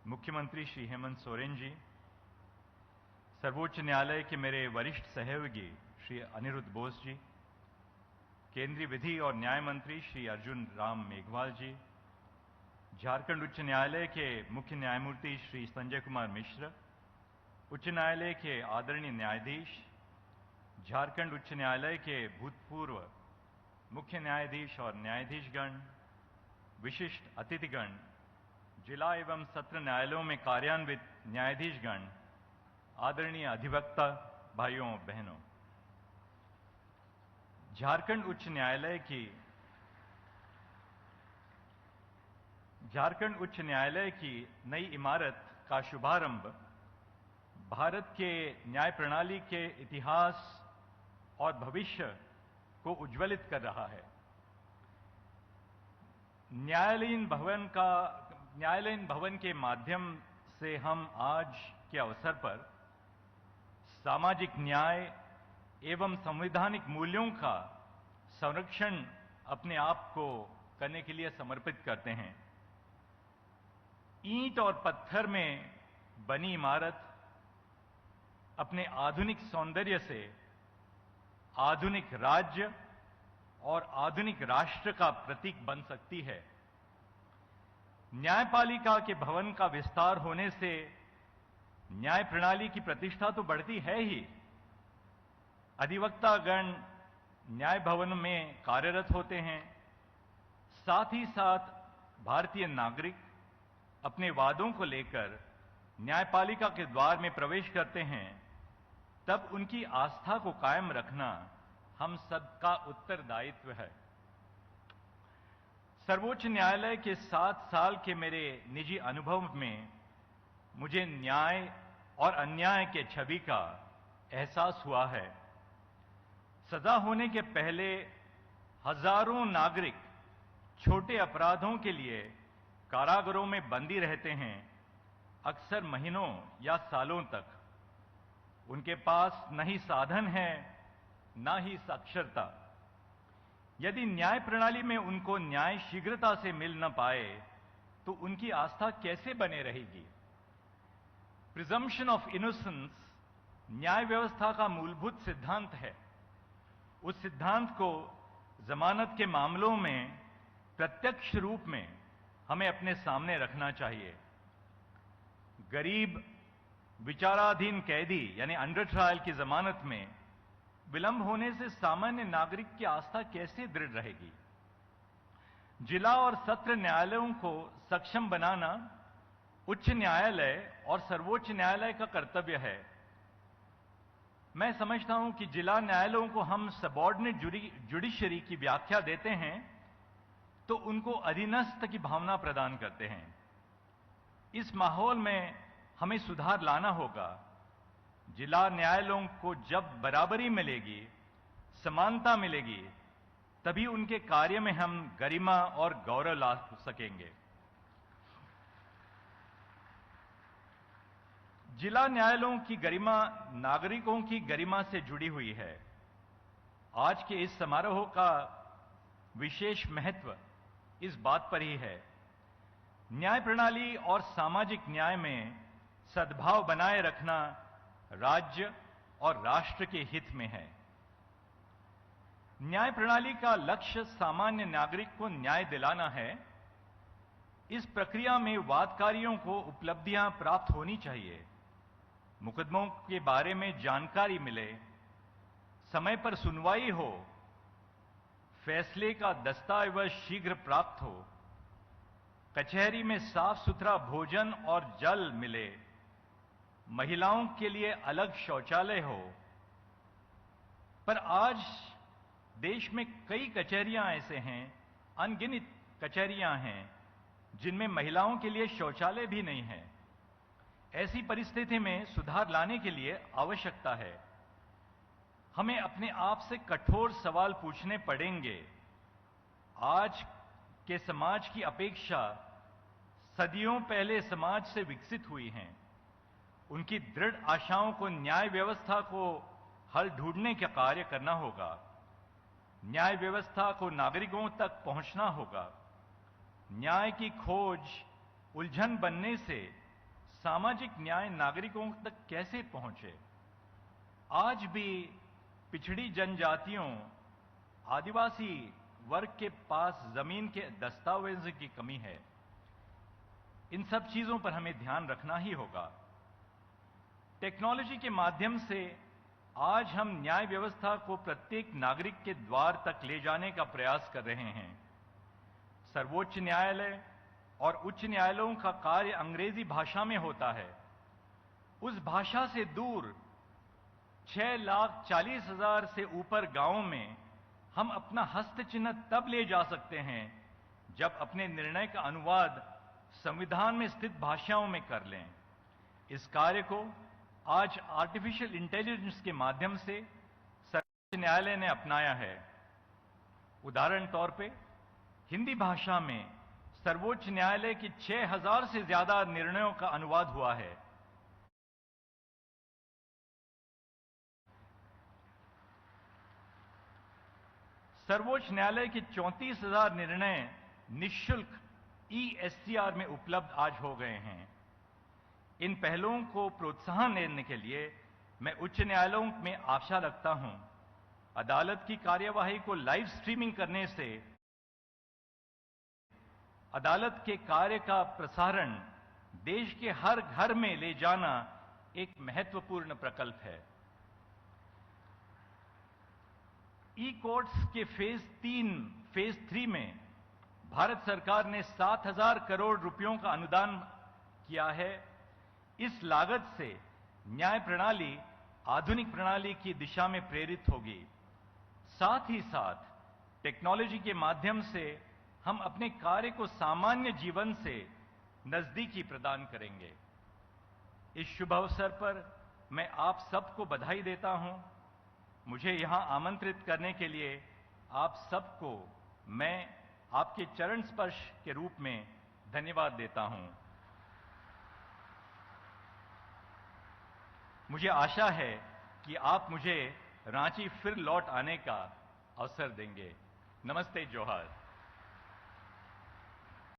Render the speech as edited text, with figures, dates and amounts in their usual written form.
मुख्यमंत्री श्री हेमंत सोरेन जी, सर्वोच्च न्यायालय के मेरे वरिष्ठ सहयोगी श्री अनिरुद्ध बोस जी, केंद्रीय विधि और न्याय मंत्री श्री अर्जुन राम मेघवाल जी, झारखंड उच्च न्यायालय के मुख्य न्यायमूर्ति श्री संजय कुमार मिश्र, उच्च न्यायालय के आदरणीय न्यायाधीश, झारखंड उच्च न्यायालय के भूतपूर्व मुख्य न्यायाधीश और न्यायाधीशगण, विशिष्ट अतिथिगण, जिला एवं सत्र न्यायालयों में कार्यान्वित न्यायाधीशगण, आदरणीय अधिवक्ता भाइयों बहनों, झारखंड उच्च न्यायालय की नई इमारत का शुभारंभ भारत के न्याय प्रणाली के इतिहास और भविष्य को उज्ज्वलित कर रहा है। न्यायालयीन भवन के माध्यम से हम आज के अवसर पर सामाजिक न्याय एवं संवैधानिक मूल्यों का संरक्षण अपने आप को करने के लिए समर्पित करते हैं। ईंट और पत्थर में बनी इमारत अपने आधुनिक सौंदर्य से आधुनिक राज्य और आधुनिक राष्ट्र का प्रतीक बन सकती है। न्यायपालिका के भवन का विस्तार होने से न्याय प्रणाली की प्रतिष्ठा तो बढ़ती है ही, अधिवक्तागण न्याय भवन में कार्यरत होते हैं, साथ ही साथ भारतीय नागरिक अपने वादों को लेकर न्यायपालिका के द्वार में प्रवेश करते हैं। तब उनकी आस्था को कायम रखना हम सबका उत्तरदायित्व है। सर्वोच्च न्यायालय के 7 साल के मेरे निजी अनुभव में मुझे न्याय और अन्याय के छवि का एहसास हुआ है। सजा होने के पहले हजारों नागरिक छोटे अपराधों के लिए कारागारों में बंदी रहते हैं, अक्सर महीनों या सालों तक। उनके पास न ही साधन है, न ही साक्षरता। यदि न्याय प्रणाली में उनको न्याय शीघ्रता से मिल न पाए तो उनकी आस्था कैसे बने रहेगी? प्रिजम्पशन ऑफ इनोसेंस न्याय व्यवस्था का मूलभूत सिद्धांत है। उस सिद्धांत को जमानत के मामलों में प्रत्यक्ष रूप में हमें अपने सामने रखना चाहिए। गरीब विचाराधीन कैदी यानी अंडर ट्रायल की जमानत में विलंब होने से सामान्य नागरिक की आस्था कैसे दृढ़ रहेगी? जिला और सत्र न्यायालयों को सक्षम बनाना उच्च न्यायालय और सर्वोच्च न्यायालय का कर्तव्य है। मैं समझता हूं कि जिला न्यायालयों को हम सबऑर्डिनेट जुडिशरी की व्याख्या देते हैं तो उनको अधीनस्थ की भावना प्रदान करते हैं। इस माहौल में हमें सुधार लाना होगा। जिला न्यायालयों को जब बराबरी मिलेगी, समानता मिलेगी, तभी उनके कार्य में हम गरिमा और गौरव ला सकेंगे। जिला न्यायालयों की गरिमा नागरिकों की गरिमा से जुड़ी हुई है। आज के इस समारोह का विशेष महत्व इस बात पर ही है। न्याय प्रणाली और सामाजिक न्याय में सद्भाव बनाए रखना राज्य और राष्ट्र के हित में है। न्याय प्रणाली का लक्ष्य सामान्य नागरिक को न्याय दिलाना है। इस प्रक्रिया में वादकारियों को उपलब्धियां प्राप्त होनी चाहिए, मुकदमों के बारे में जानकारी मिले, समय पर सुनवाई हो, फैसले का दस्तावेज शीघ्र प्राप्त हो, कचहरी में साफ सुथरा भोजन और जल मिले, महिलाओं के लिए अलग शौचालय हो। पर आज देश में कई कचहरियां ऐसे हैं, अनगिनत कचहरियां हैं जिनमें महिलाओं के लिए शौचालय भी नहीं है। ऐसी परिस्थिति में सुधार लाने के लिए आवश्यकता है। हमें अपने आप से कठोर सवाल पूछने पड़ेंगे। आज के समाज की अपेक्षा सदियों पहले समाज से विकसित हुई हैं। उनकी दृढ़ आशाओं को न्याय व्यवस्था को हल ढूंढने का कार्य करना होगा। न्याय व्यवस्था को नागरिकों तक पहुंचना होगा। न्याय की खोज उलझन बनने से सामाजिक न्याय नागरिकों तक कैसे पहुंचे। आज भी पिछड़ी जनजातियों, आदिवासी वर्ग के पास जमीन के दस्तावेज की कमी है। इन सब चीजों पर हमें ध्यान रखना ही होगा। टेक्नोलॉजी के माध्यम से आज हम न्याय व्यवस्था को प्रत्येक नागरिक के द्वार तक ले जाने का प्रयास कर रहे हैं। सर्वोच्च न्यायालय और उच्च न्यायालयों का कार्य अंग्रेजी भाषा में होता है। उस भाषा से दूर 6,40,000 से ऊपर गांवों में हम अपना हस्तचिन्ह तब ले जा सकते हैं जब अपने निर्णय का अनुवाद संविधान में स्थित भाषाओं में कर लें। इस कार्य को आज आर्टिफिशियल इंटेलिजेंस के माध्यम से सर्वोच्च न्यायालय ने अपनाया है। उदाहरण तौर पे हिंदी भाषा में सर्वोच्च न्यायालय की 6,000 से ज्यादा निर्णयों का अनुवाद हुआ है। सर्वोच्च न्यायालय के 34,000 निर्णय निःशुल्क ESCR में उपलब्ध आज हो गए हैं। इन पहलों को प्रोत्साहन देने के लिए मैं उच्च न्यायालयों में आशा रखता हूं। अदालत की कार्यवाही को लाइव स्ट्रीमिंग करने से अदालत के कार्य का प्रसारण देश के हर घर में ले जाना एक महत्वपूर्ण प्रकल्प है। ई-कोर्ट्स के फेज 3 में भारत सरकार ने 7,000 करोड़ रुपयों का अनुदान किया है। इस लागत से न्याय प्रणाली आधुनिक प्रणाली की दिशा में प्रेरित होगी। साथ ही साथ टेक्नोलॉजी के माध्यम से हम अपने कार्य को सामान्य जीवन से नजदीकी प्रदान करेंगे। इस शुभ अवसर पर मैं आप सबको बधाई देता हूं। मुझे यहां आमंत्रित करने के लिए आप सबको मैं आपके चरण स्पर्श के रूप में धन्यवाद देता हूं। मुझे आशा है कि आप मुझे रांची फिर लौट आने का अवसर देंगे। नमस्ते, जोहार।